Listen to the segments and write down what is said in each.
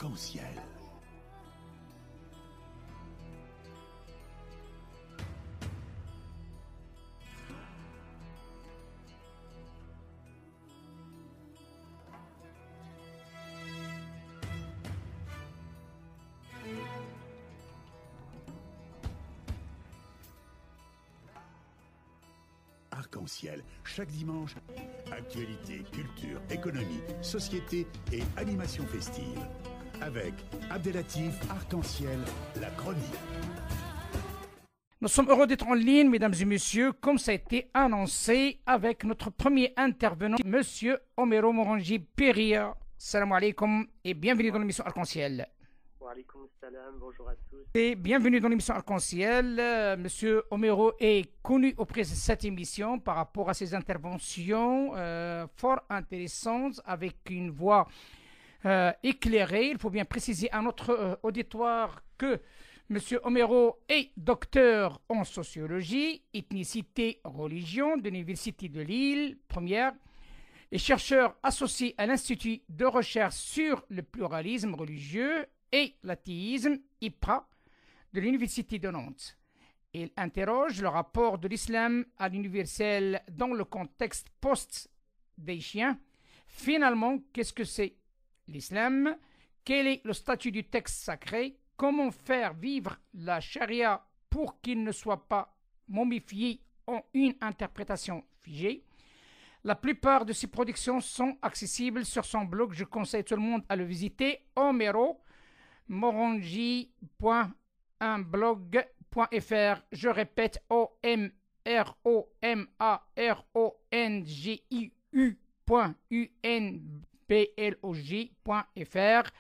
arc-en-ciel. Arc-en-ciel, chaque dimanche, actualité, culture, économie, société et animation festive. Avec Abdelatif Arc-en-ciel, la chronique. Nous sommes heureux d'être en ligne, mesdames et messieurs, comme ça a été annoncé avec notre premier intervenant, Monsieur Omero Morangi Peria. Salam alaikum et bienvenue dans l'émission Arc-en-ciel. Wa alaykoum salam, bonjour à tous. Et bienvenue dans l'émission Arc-en-ciel. Monsieur Omero est connu auprès de cette émission par rapport à ses interventions fort intéressantes avec une voix éclairée. Il faut bien préciser à notre auditoire que Monsieur Omero est docteur en sociologie, ethnicité, religion de l'Université de Lille, première, et chercheur associé à l'Institut de recherche sur le pluralisme religieux et l'athéisme, IPRA, de l'Université de Nantes. Il interroge le rapport de l'islam à l'universel dans le contexte post-déicien. Finalement, qu'est-ce que c'est l'islam? Quel est le statut du texte sacré? Comment faire vivre la charia pour qu'il ne soit pas momifié en une interprétation figée? La plupart de ses productions sont accessibles sur son blog. Je conseille tout le monde à le visiter. omeromorangi.unblog.fr. Je répète, omeromorangiu.unblog.fr.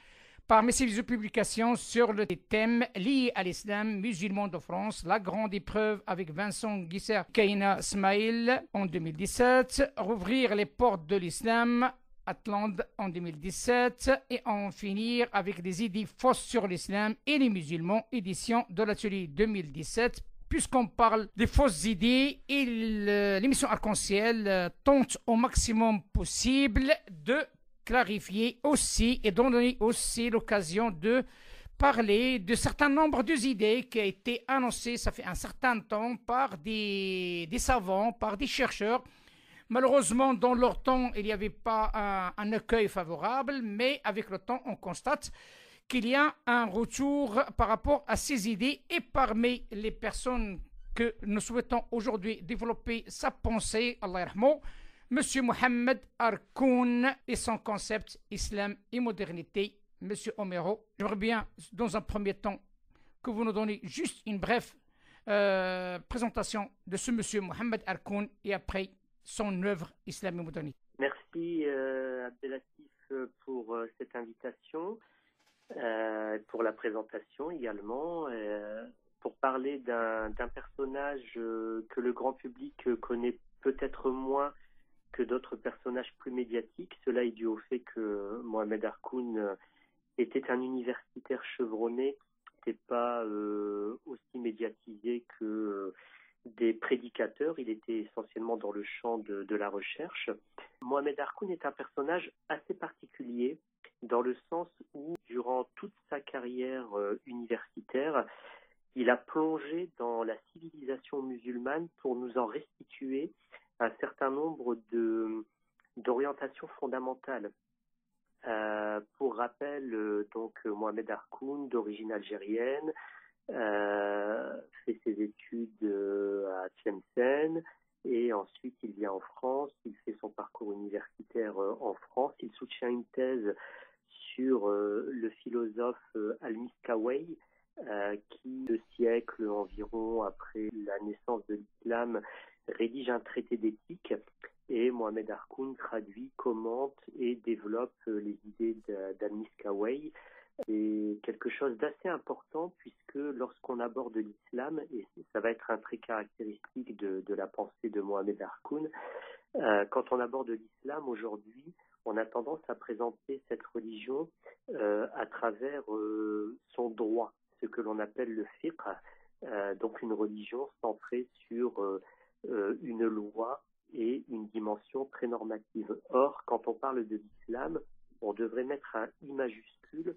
Parmi ses publications sur le thème lié à l'islam musulman de France, La grande épreuve avec Vincent Guisser, Kaina Smail en 2017, Rouvrir les portes de l'islam, Atlante en 2017, et en finir avec des idées fausses sur l'islam et les musulmans, édition de l'atelier 2017. Puisqu'on parle des fausses idées, l'émission Arc-en-ciel tente au maximum possible de clarifier aussi et donner aussi l'occasion de parler de certain nombre d'idées qui ont été annoncées, ça fait un certain temps, par des savants, par des chercheurs. Malheureusement, dans leur temps, il n'y avait pas un accueil favorable, mais avec le temps, on constate qu'il y a un retour par rapport à ces idées, et parmi les personnes que nous souhaitons aujourd'hui développer sa pensée, Allah yarhamou, Monsieur Mohamed Arkoun et son concept Islam et modernité. Monsieur Omero, j'aimerais bien, dans un premier temps, que vous nous donniez juste une brève présentation de ce Monsieur Mohamed Arkoun et après son œuvre Islam et modernité. Merci Abdelatif pour cette invitation, pour la présentation également, pour parler d'un personnage que le grand public connaît peut-être moins que d'autres personnages plus médiatiques. Cela est dû au fait que Mohamed Arkoun était un universitaire chevronné, n'était pas aussi médiatisé que des prédicateurs. Il était essentiellement dans le champ de la recherche. Mohamed Arkoun est un personnage assez particulier dans le sens où, durant toute sa carrière universitaire, il a plongé dans la civilisation musulmane pour nous en restituer un certain nombre d'orientations fondamentales. Pour rappel, donc Mohamed Arkoun, d'origine algérienne, fait ses études à Tlemcen et ensuite il vient en France, il fait son parcours universitaire en France, il soutient une thèse sur le philosophe Al-Miskawayh, qui, 2 siècles environ après la naissance de l'islam, rédige un traité d'éthique, et Mohamed Arkoun traduit, commente et développe les idées d'Al-Miskawayh. C'est quelque chose d'assez important puisque lorsqu'on aborde l'islam, et ça va être un trait caractéristique de la pensée de Mohamed Arkoun, quand on aborde l'islam aujourd'hui, on a tendance à présenter cette religion à travers son droit, ce que l'on appelle le fiqh, donc une religion centrée sur une loi et une dimension très normative. Or, quand on parle de l'islam, on devrait mettre un I majuscule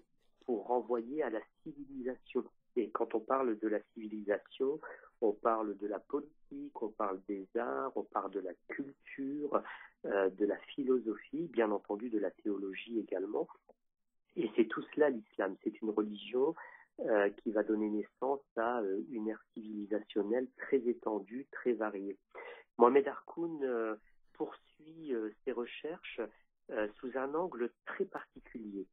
renvoyer à la civilisation. Et quand on parle de la civilisation, on parle de la politique, on parle des arts, on parle de la culture, de la philosophie, bien entendu de la théologie également. Et c'est tout cela l'islam. C'est une religion qui va donner naissance à une ère civilisationnelle très étendue, très variée. Mohamed Harkoun poursuit ses recherches sous un angle très particulier.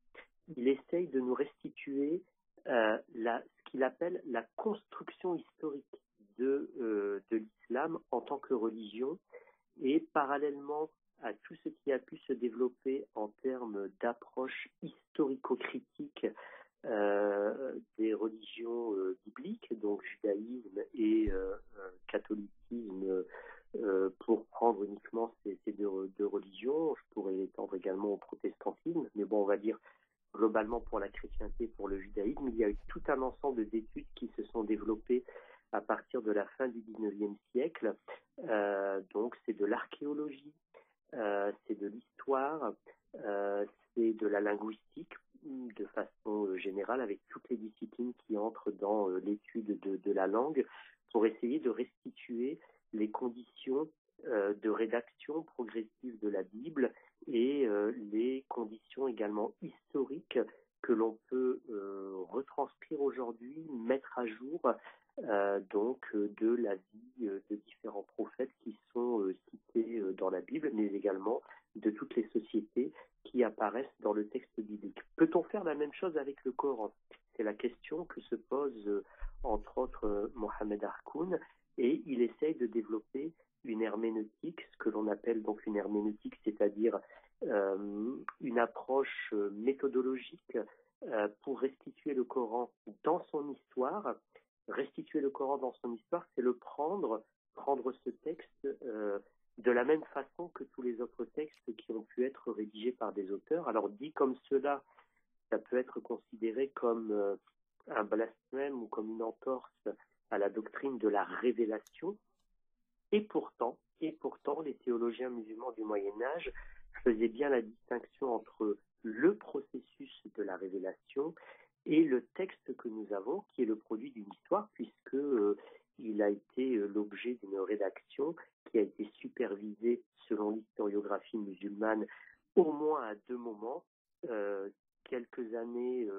Il essaye de nous restituer ce qu'il appelle la construction historique de l'islam en tant que religion, et parallèlement à tout ce qui a pu se développer en termes d'approche historico-critique des religions bibliques, donc judaïsme et catholicisme, pour prendre uniquement ces deux religions. Je pourrais l'étendre également au protestantisme, mais bon, on va dire globalement pour la chrétienté, pour le judaïsme, il y a eu tout un ensemble d'études qui se sont développées à partir de la fin du XIXe siècle. Donc c'est de l'archéologie, c'est de l'histoire, c'est de la linguistique de façon générale, avec toutes les disciplines qui entrent dans l'étude de la langue, pour essayer de restituer les conditions de rédaction progressive de la Bible et les conditions également historiques que l'on peut retranscrire aujourd'hui, mettre à jour donc de la vie de différents prophètes qui sont cités dans la Bible, mais également de toutes les sociétés qui apparaissent dans le texte biblique. Peut-on faire la même chose avec le Coran? C'est la question que se pose entre autres Mohamed Harkoun, et il essaye de développer une herméneutique, ce que l'on appelle donc une herméneutique, c'est-à-dire une approche méthodologique pour restituer le Coran dans son histoire. Restituer le Coran dans son histoire, c'est prendre ce texte de la même façon que tous les autres textes qui ont pu être rédigés par des auteurs. Alors dit comme cela, ça peut être considéré comme un blasphème ou comme une entorse à la doctrine de la révélation. Et pourtant, les théologiens musulmans du Moyen-Âge faisaient bien la distinction entre le processus de la révélation et le texte que nous avons, qui est le produit d'une histoire, puisque il a été l'objet d'une rédaction qui a été supervisée, selon l'historiographie musulmane, au moins à deux moments, quelques années,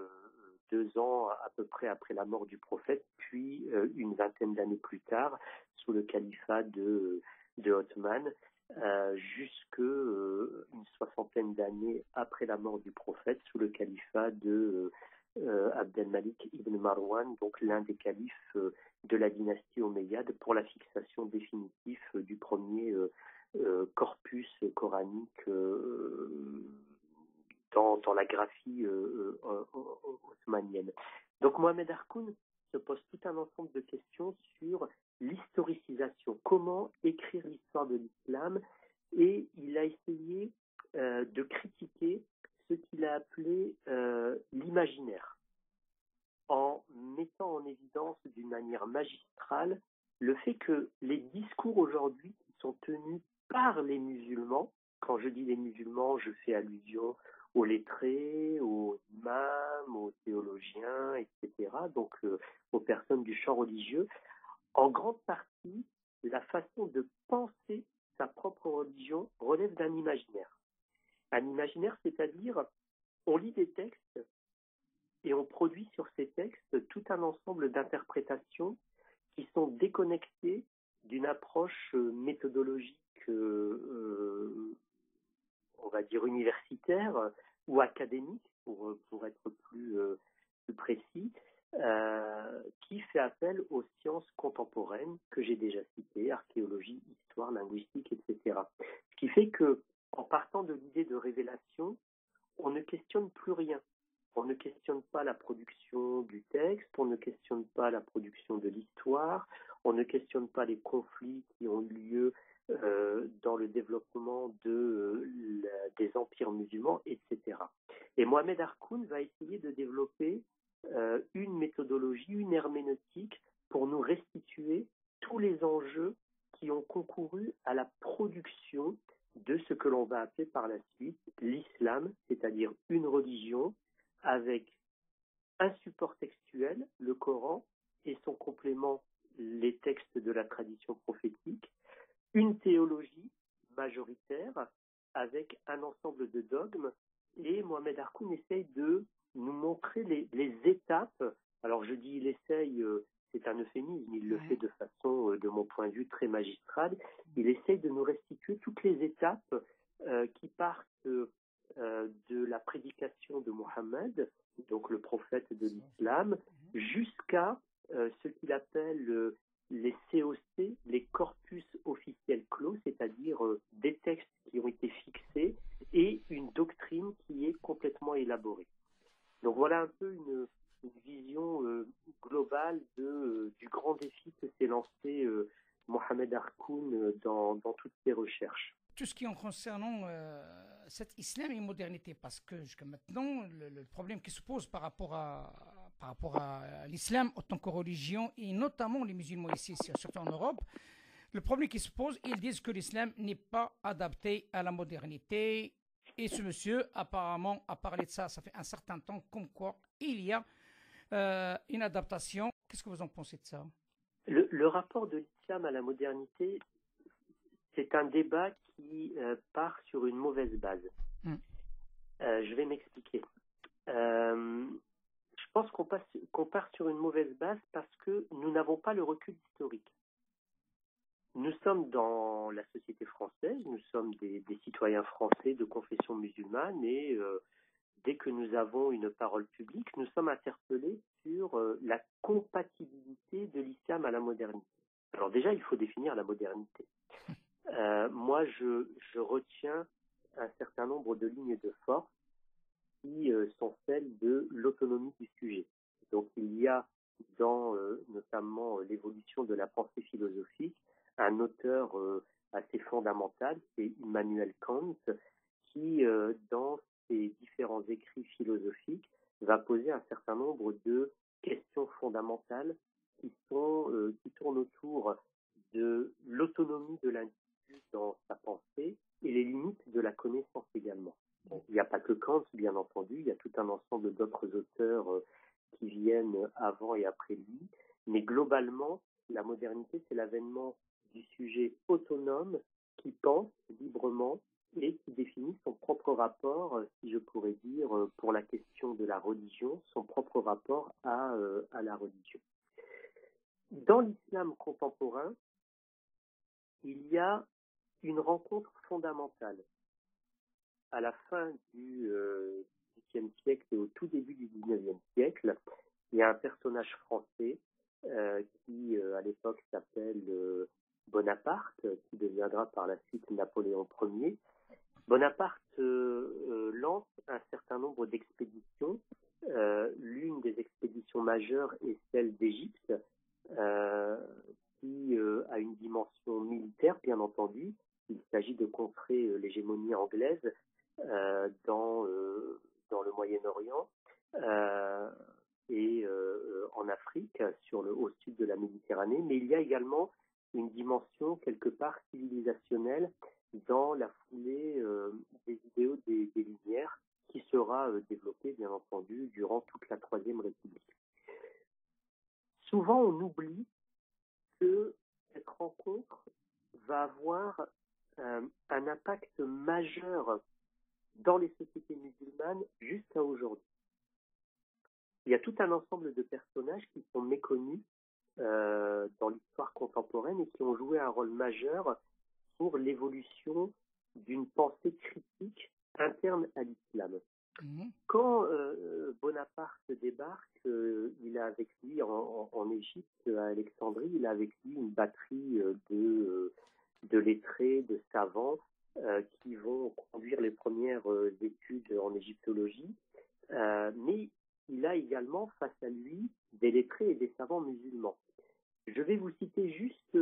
2 ans à peu près après la mort du prophète, puis une vingtaine d'années plus tard, sous le califat de Othman, jusque une soixantaine d'années après la mort du prophète, sous le califat de Abdelmalik ibn Marwan, donc l'un des califes de la dynastie omeyyade, pour la fixation définitive du premier corpus coranique dans la graphie osmanienne. Donc Mohamed Harkoun se pose tout un ensemble de questions sur l'historicisation, comment écrire l'histoire de l'islam, et il a essayé de critiquer ce qu'il a appelé l'imaginaire, en mettant en évidence d'une manière magistrale le fait que les discours aujourd'hui qui sont tenus par les musulmans, quand je dis les musulmans, je fais allusion aux lettrés, aux imams, aux théologiens, etc., donc aux personnes du champ religieux, en grande partie, la façon de penser sa propre religion relève d'un imaginaire. Un imaginaire, c'est-à-dire, on lit des textes et on produit sur ces textes tout un ensemble d'interprétations qui sont déconnectées d'une approche méthodologique, on va dire universitaire ou académique, pour être plus précis, qui fait appel aux sciences contemporaines que j'ai déjà citées, archéologie, histoire, linguistique, etc. Ce qui fait que, en partant de l'idée de révélation, on ne questionne plus rien. On ne questionne pas la production du texte, on ne questionne pas la production de l'histoire, on ne questionne pas les conflits qui ont eu lieu dans le développement des empires musulmans, etc. Et Mohamed Harkoun va essayer de développer une méthodologie, une herméneutique pour nous restituer tous les enjeux qui ont concouru à la production de ce que l'on va appeler par la suite l'islam, c'est-à-dire une religion avec un support textuel, le Coran, et son complément, les textes de la tradition prophétique, une théologie majoritaire avec un ensemble de dogmes, et Mohamed Harkoun essaye de nous montrer les étapes. Alors je dis il essaye, c'est un euphémisme, il le fait de façon, de mon point de vue, très magistrale. Il essaye de nous restituer toutes les étapes qui partent de la prédication de Mohammed, donc le prophète de l'islam, jusqu'à ce qu'il appelle les COC, les corpus officiels clos, c'est-à-dire des textes qui ont été fixés et une doctrine qui est complètement élaborée. Donc voilà un peu une vision globale du grand défi que s'est lancé Mohamed Harkoun dans toutes ses recherches. Tout ce qui en concernant cet islam et modernité, parce que jusqu'à maintenant, le problème qui se pose par rapport à l'islam en tant que religion, et notamment les musulmans ici, surtout en Europe, le problème qui se pose, ils disent que l'islam n'est pas adapté à la modernité. Et ce monsieur, apparemment, a parlé de ça fait un certain temps, comme quoi il y a une adaptation. Qu'est-ce que vous en pensez de ça? Le rapport de l'islam à la modernité, c'est un débat qui part sur une mauvaise base. Je vais m'expliquer. Je pense qu'on part sur une mauvaise base parce que nous n'avons pas le recul historique. Nous sommes dans la société française, nous sommes des citoyens français de confession musulmane et dès que nous avons une parole publique, nous sommes interpellés sur la compatibilité de l'islam à la modernité. Alors déjà, il faut définir la modernité. Moi, je retiens un certain nombre de lignes de force qui sont celles de l'autonomie du sujet. Donc, il y a dans notamment l'évolution de la pensée philosophique un auteur assez fondamental, c'est Immanuel Kant, qui, dans ses différents écrits philosophiques, va poser un certain nombre de questions fondamentales qui tournent autour de l'autonomie de l'individu dans sa pensée et les limites de la connaissance également. Bon, il n'y a pas que Kant, bien entendu, il y a tout un ensemble d'autres auteurs qui viennent avant et après lui, mais globalement, la modernité, c'est l'avènement du sujet autonome qui pense librement et qui définit son propre rapport, si je pourrais dire, pour la question de la religion, son propre rapport à la religion. Dans l'islam contemporain, il y a une rencontre fondamentale. À la fin du XVIIIe siècle et au tout début du XIXe siècle, il y a un personnage français qui, à l'époque, s'appelle Bonaparte, qui deviendra par la suite Napoléon Ier. Bonaparte lance un certain nombre d'expéditions. L'une des expéditions majeures est celle d'Égypte, qui a une dimension militaire, bien entendu. Il s'agit de contrer l'hégémonie anglaise dans le Moyen-Orient et en Afrique, au sud de la Méditerranée. Mais il y a également une dimension quelque part civilisationnelle dans la foulée des idéaux des Lumières qui sera développée, bien entendu, durant toute la Troisième République. Souvent, on oublie que cette rencontre va avoir un impact majeur dans les sociétés musulmanes jusqu'à aujourd'hui. Il y a tout un ensemble de personnages qui sont méconnus dans l'histoire contemporaine et qui ont joué un rôle majeur pour l'évolution d'une pensée critique interne à l'islam. Quand Bonaparte débarque, il a avec lui en Égypte, à Alexandrie, il a avec lui une batterie de lettrés, de savants qui vont conduire les premières études en égyptologie, mais il a également face à lui des lettrés et des savants musulmans. Je vais vous citer juste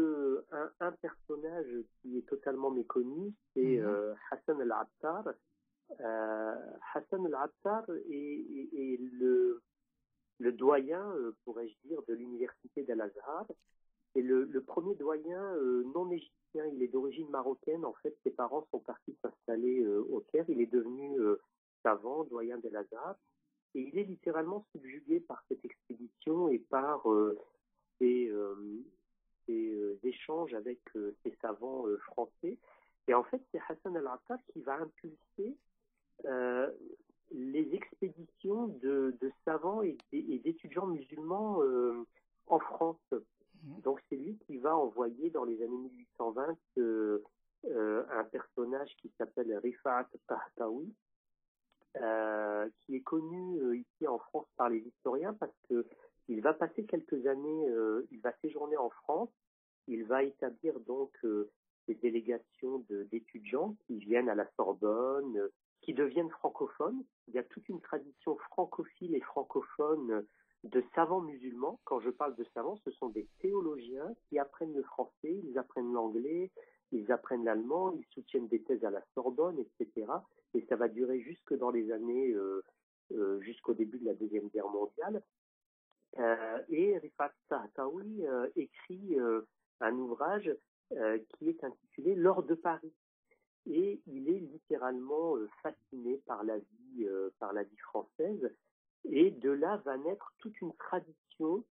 un personnage qui est totalement méconnu, c'est Hassan al-Attar. Hassan al-Attar est le doyen, pourrais-je dire, de l'université d'Al-Azhar. C'est le premier doyen non égyptien. Il est d'origine marocaine. En fait, ses parents sont partis s'installer au Caire. Il est devenu savant, doyen d'Al-Azhar. et il est littéralement subjugué par cette expédition et par ces échanges avec ces savants français. Et en fait, c'est Hassan al-Attar qui va impulser les expéditions de savants et d'étudiants musulmans en France. Donc c'est lui qui va envoyer dans les années 1820 un personnage qui s'appelle Rifat Tahtawi, qui est connu ici en France par les historiens parce qu'il va passer quelques années, il va séjourner en France, il va établir donc des délégations d'étudiants qui viennent à la Sorbonne, qui deviennent francophones. Il y a toute une tradition francophile et francophone de savants musulmans. Quand je parle de savants, ce sont des théologiens qui apprennent le français, ils apprennent l'anglais, ils apprennent l'allemand, ils soutiennent des thèses à la Sorbonne, etc. Et ça va durer jusque dans les années, jusqu'au début de la Deuxième Guerre mondiale. Et Rifat Tahtawi écrit un ouvrage qui est intitulé L'or de Paris. Et il est littéralement fasciné par la vie française. Et de là va naître toute une tradition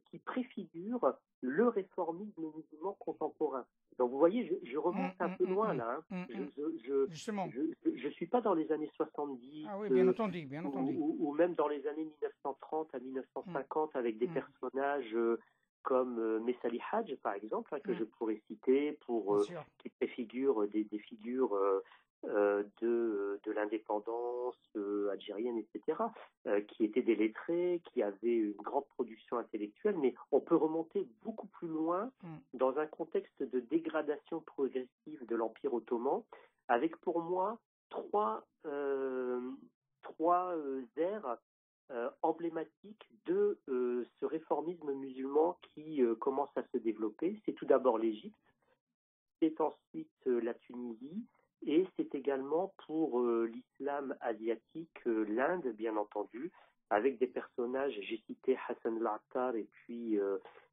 qui préfigure le réformisme musulman contemporain. Donc vous voyez, je remonte un peu loin là. Justement. Je suis pas dans les années 70 ah oui, bien entendu, bien entendu. Ou même dans les années 1930 à 1950 avec des personnages comme Messali Hadj, par exemple, que je pourrais citer qui préfigurent des figures de l'indépendance algérienne, etc., qui étaient des lettrés, qui avaient une grande production intellectuelle, mais on peut remonter beaucoup plus loin dans un contexte de dégradation progressive de l'Empire ottoman, avec pour moi trois ères emblématiques de ce réformisme musulman qui commence à se développer. C'est tout d'abord l'Égypte, c'est ensuite la Tunisie, et c'est également pour l'islam asiatique, l'Inde, bien entendu, avec des personnages, j'ai cité Hassan al-Attar et puis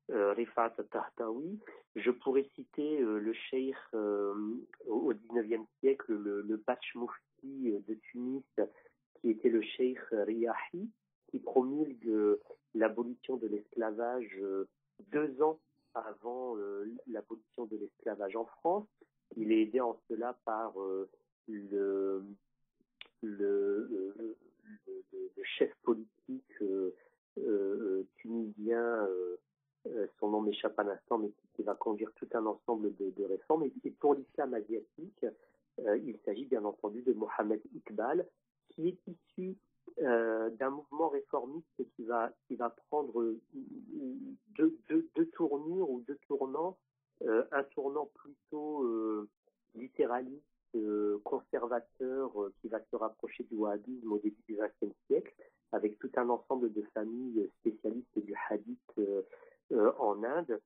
Rifat Tahtawi. Je pourrais citer le cheikh au XIXe siècle, le Batch Mufti de Tunis, qui était le cheikh Riyahi, qui promulgue l'abolition de l'esclavage 2 ans avant l'abolition de l'esclavage en France. Il est aidé en cela par le chef politique tunisien, son nom m'échappe à l'instant, mais qui va conduire tout un ensemble de réformes. Et pour l'islam asiatique, il s'agit bien entendu de Mohamed Iqbal, qui est issu d'un mouvement réformiste qui va prendre deux tournures ou deux tournants, un tournant plutôt littéraliste, conservateur, qui va se rapprocher du wahhabisme au début du XXe siècle, avec tout un ensemble de familles spécialistes du hadith en Inde,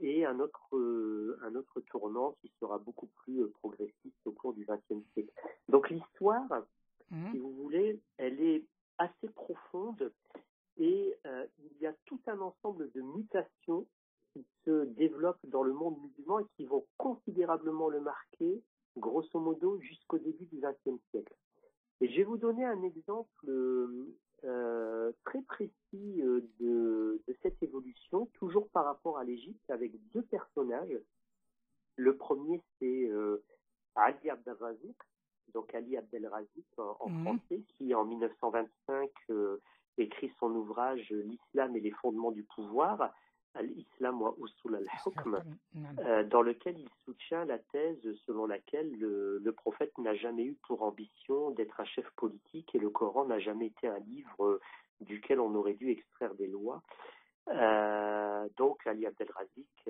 et un autre tournant qui sera beaucoup plus progressiste au cours du XXe siècle. Donc l'histoire, si vous voulez, elle est assez profonde et il y a tout un ensemble de mutations qui se développent dans le monde musulman et qui vont considérablement le marquer, grosso modo, jusqu'au début du XXe siècle. Et je vais vous donner un exemple très précis de cette évolution, toujours par rapport à l'Égypte, avec deux personnages. Le premier, c'est Ali Abdelrazik, donc Ali Abdelrazik en français, qui en 1925 écrit son ouvrage L'Islam et les fondements du pouvoir, Al-Islam wa Usul al-Hukm, dans lequel il soutient la thèse selon laquelle le prophète n'a jamais eu pour ambition d'être un chef politique et le Coran n'a jamais été un livre duquel on aurait dû extraire des lois. Donc Ali Abdelrazik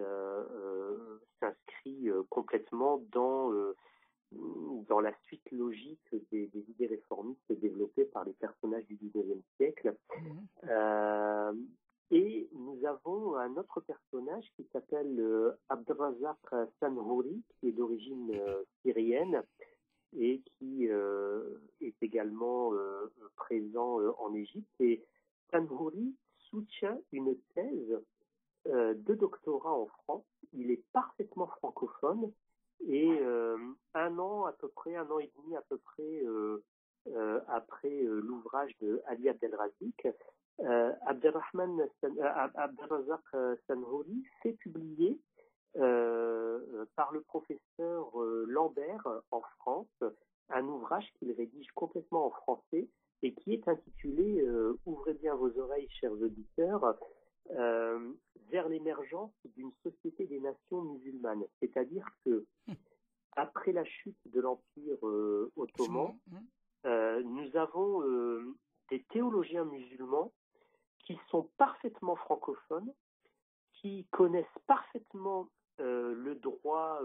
s'inscrit complètement dans la suite logique des idées réformistes développées par les personnages du XIXe siècle. Et nous avons un autre personnage qui s'appelle Abdelrazak Sanhouri, qui est d'origine syrienne et qui est également présent en Égypte. Et Sanhouri soutient une thèse de doctorat en France. Il est parfaitement francophone et un an et demi à peu près après l'ouvrage de Ali Abdelrazik, Abdelrazak Sanhouri fait publier par le professeur Lambert en France un ouvrage qu'il rédige complètement en français et qui est intitulé Ouvrez bien vos oreilles, chers auditeurs, vers l'émergence d'une société des nations musulmanes. C'est-à-dire que après la chute de l'Empire ottoman, nous avons des théologiens musulmans qui sont parfaitement francophones, qui connaissent parfaitement le droit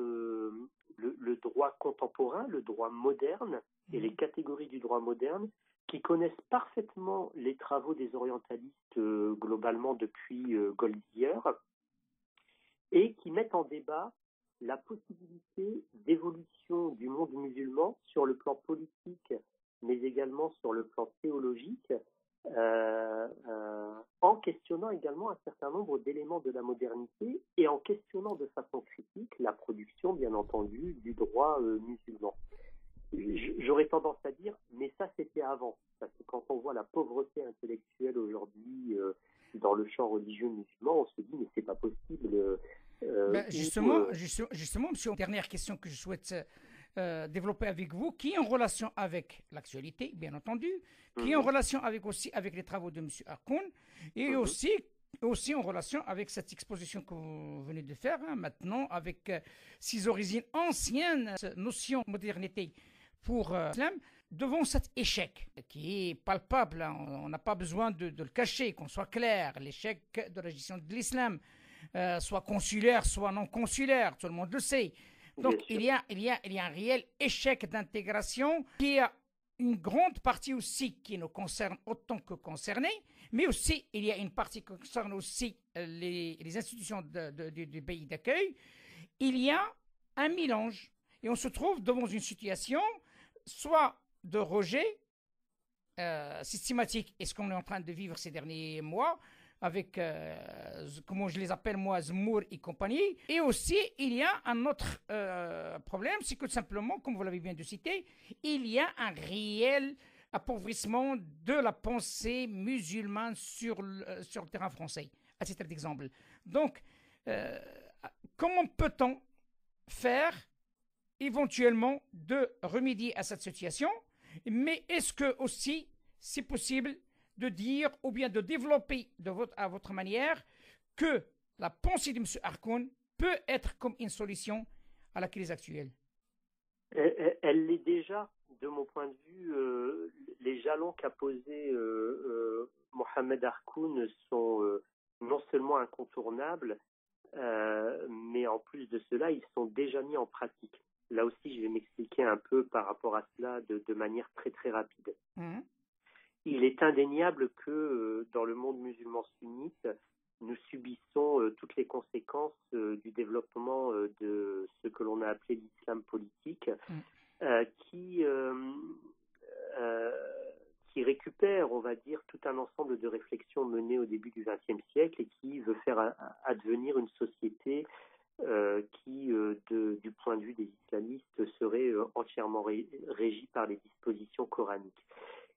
contemporain, le droit moderne et les catégories du droit moderne, qui connaissent parfaitement les travaux des orientalistes globalement depuis Goldziher et qui mettent en débat la possibilité d'évolution du monde musulman sur le plan politique, mais également sur le plan théologique, en questionnant également un certain nombre d'éléments de la modernité et en questionnant de façon critique la production, bien entendu, du droit musulman. J'aurais tendance à dire, mais ça c'était avant, parce que quand on voit la pauvreté intellectuelle aujourd'hui dans le champ religieux musulman, on se dit mais c'est pas possible. Justement, monsieur, dernière question que je souhaite développer avec vous, qui est en relation avec l'actualité, bien entendu, qui est en relation aussi avec les travaux de M. Hakoun, et aussi en relation avec cette exposition que vous venez de faire, maintenant, avec ses origines anciennes, cette notion de modernité pour l'islam, devant cet échec qui est palpable, on n'a pas besoin de le cacher, qu'on soit clair, l'échec de la gestion de l'islam, soit consulaire, soit non consulaire, tout le monde le sait. Donc il y a un réel échec d'intégration qui a une grande partie aussi qui nous concerne autant que concernés, mais aussi il y a une partie qui concerne aussi les institutions du pays d'accueil. Il y a un mélange et on se trouve devant une situation soit de rejet systématique, et ce qu'on est en train de vivre ces derniers mois, avec, comment je les appelle moi, Zemmour et compagnie. Et aussi, il y a un autre problème, c'est que simplement, comme vous l'avez bien cité, il y a un réel appauvrissement de la pensée musulmane sur le terrain français, à titre d'exemple. Donc, comment peut-on faire éventuellement de remédier à cette situation, mais est-ce que aussi c'est possible de dire ou bien de développer à votre manière que la pensée de M. Hakoun peut être comme une solution à la crise actuelle? Elle l'est déjà, de mon point de vue. Les jalons qu'a posés Mohamed Hakoun sont non seulement incontournables, mais en plus de cela, ils sont déjà mis en pratique. Là aussi, je vais m'expliquer un peu par rapport à cela de manière très très rapide. Il est indéniable que dans le monde musulman sunnite, nous subissons toutes les conséquences du développement de ce que l'on a appelé l'islam politique, qui récupère, on va dire, tout un ensemble de réflexions menées au début du XXe siècle et qui veut faire advenir une société qui, du point de vue des islamistes, serait entièrement régie par les dispositions coraniques.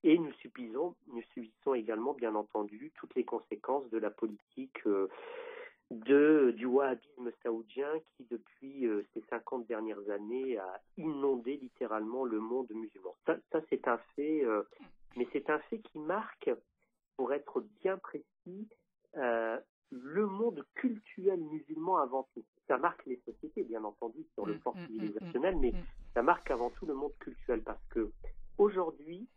Et nous subissons également, bien entendu, toutes les conséquences de la politique du wahhabisme saoudien qui, depuis ces 50 dernières années, a inondé littéralement le monde musulman. Ça c'est un fait, mais c'est un fait qui marque, pour être bien précis, le monde cultuel musulman avant tout. Ça marque les sociétés, bien entendu, sur le plan civilisationnel, mais ça marque avant tout le monde cultuel, parce que aujourd'hui,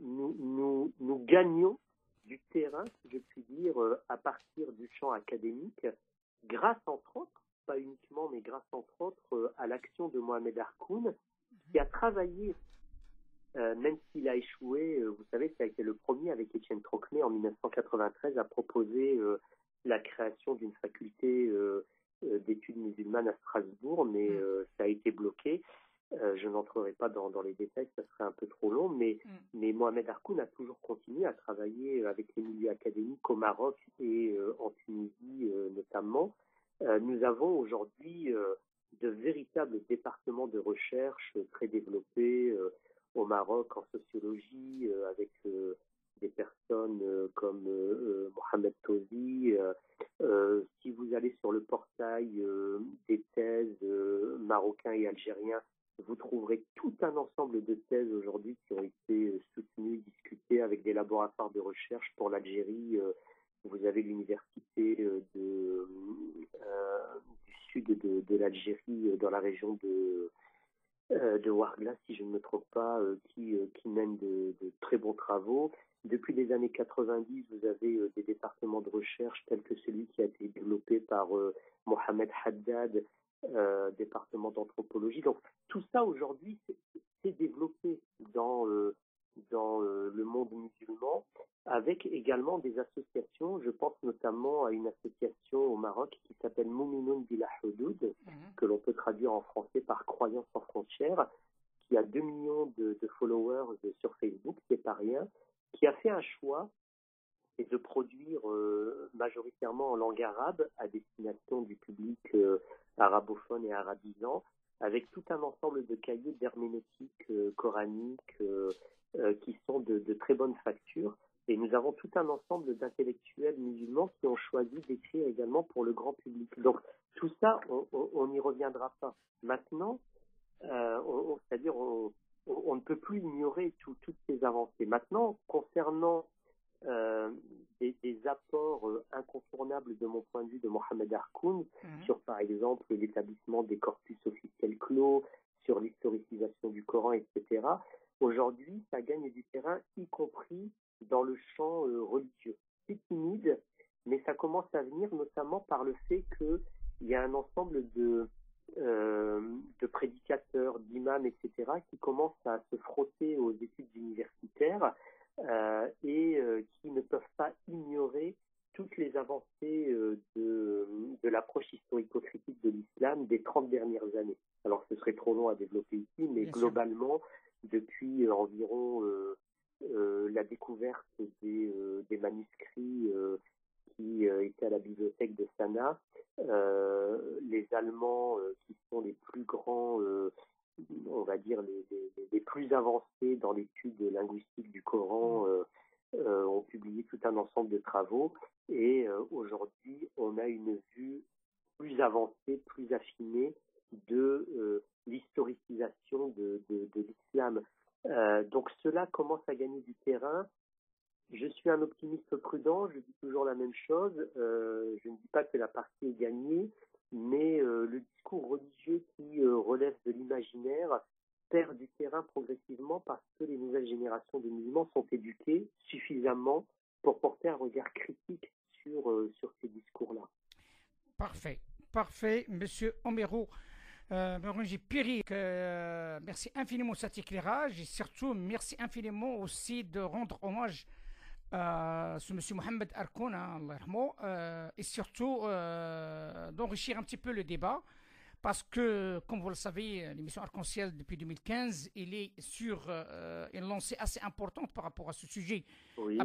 nous gagnons du terrain, si je puis dire, à partir du champ académique, grâce entre autres, pas uniquement, mais grâce entre autres à l'action de Mohamed Hakoun, qui a travaillé, même s'il a échoué, vous savez, ça a été le premier avec Étienne Trocmé en 1993 à proposer la création d'une faculté d'études musulmanes à Strasbourg, mais ça a été bloqué. Je n'entrerai pas dans les détails, ça serait un peu trop long, mais Mohamed Hakoun a toujours continué à travailler avec les milieux académiques au Maroc et en Tunisie notamment. Nous avons aujourd'hui de véritables départements de recherche très développés au Maroc en sociologie, avec des personnes comme Mohamed Tozi. Si vous allez sur le portail des thèses marocains et algériens, vous trouverez tout un ensemble de thèses aujourd'hui qui ont été soutenues, discutées avec des laboratoires de recherche pour l'Algérie. Vous avez l'université du sud de l'Algérie, dans la région de Ouargla, si je ne me trompe pas, qui mène de très bons travaux. Depuis les années 90, vous avez des départements de recherche tels que celui qui a été développé par Mohamed Haddad, département d'anthropologie. Donc tout ça aujourd'hui, c'est développé dans le monde musulman, avec également des associations. Je pense notamment à une association au Maroc qui s'appelle Mouminoun Bila Houdoud, que l'on peut traduire en français par Croyance sans frontières, qui a 2 millions de followers sur Facebook, c'est pas rien, qui a fait un choix, c'est de produire majoritairement en langue arabe à destination du public arabophone et arabisant, avec tout un ensemble de cahiers d'herméneutique coranique qui sont de très bonne facture. Et nous avons tout un ensemble d'intellectuels musulmans qui ont choisi d'écrire également pour le grand public. Donc tout ça, on n'y reviendra pas. Maintenant, c'est-à-dire on ne peut plus ignorer toutes ces avancées. Maintenant, concernant des apports incontournables de mon point de vue de Mohamed Harkoun sur par exemple l'établissement des corpus officiels clos, sur l'historicisation du Coran, etc. Aujourd'hui, ça gagne du terrain, y compris dans le champ religieux. C'est timide, mais ça commence à venir notamment par le fait qu'il y a un ensemble de prédicateurs, d'imams, etc., qui commencent à se frotter aux études universitaires et qui ne peuvent pas ignorer toutes les avancées de l'approche historico-critique de l'islam des 30 dernières années. Alors ce serait trop long à développer ici, mais bien globalement, sûr, depuis environ la découverte des manuscrits qui étaient à la bibliothèque de Sanaa, les Allemands qui sont les plus grands, on va dire les plus avancés dans l'étude linguistique du Coran, ont publié tout un ensemble de travaux, et aujourd'hui on a une vue plus avancée, plus affinée de l'historicisation de l'islam. Donc cela commence à gagner du terrain. Je suis un optimiste prudent, je dis toujours la même chose. Je ne dis pas que la partie est gagnée, mais le discours religieux qui relève de l'imaginaire perd du terrain progressivement parce que les nouvelles générations de musulmans sont éduquées suffisamment pour porter un regard critique sur ces discours-là. Parfait, Monsieur Omero. Morangi Piri, merci infiniment de cet éclairage et surtout merci infiniment aussi de rendre hommage à ce monsieur Mohamed Harkoun, et surtout d'enrichir un petit peu le débat parce que, comme vous le savez, l'émission Arc-en-Ciel depuis 2015, il est sur une lancée assez importante par rapport à ce sujet. Oui.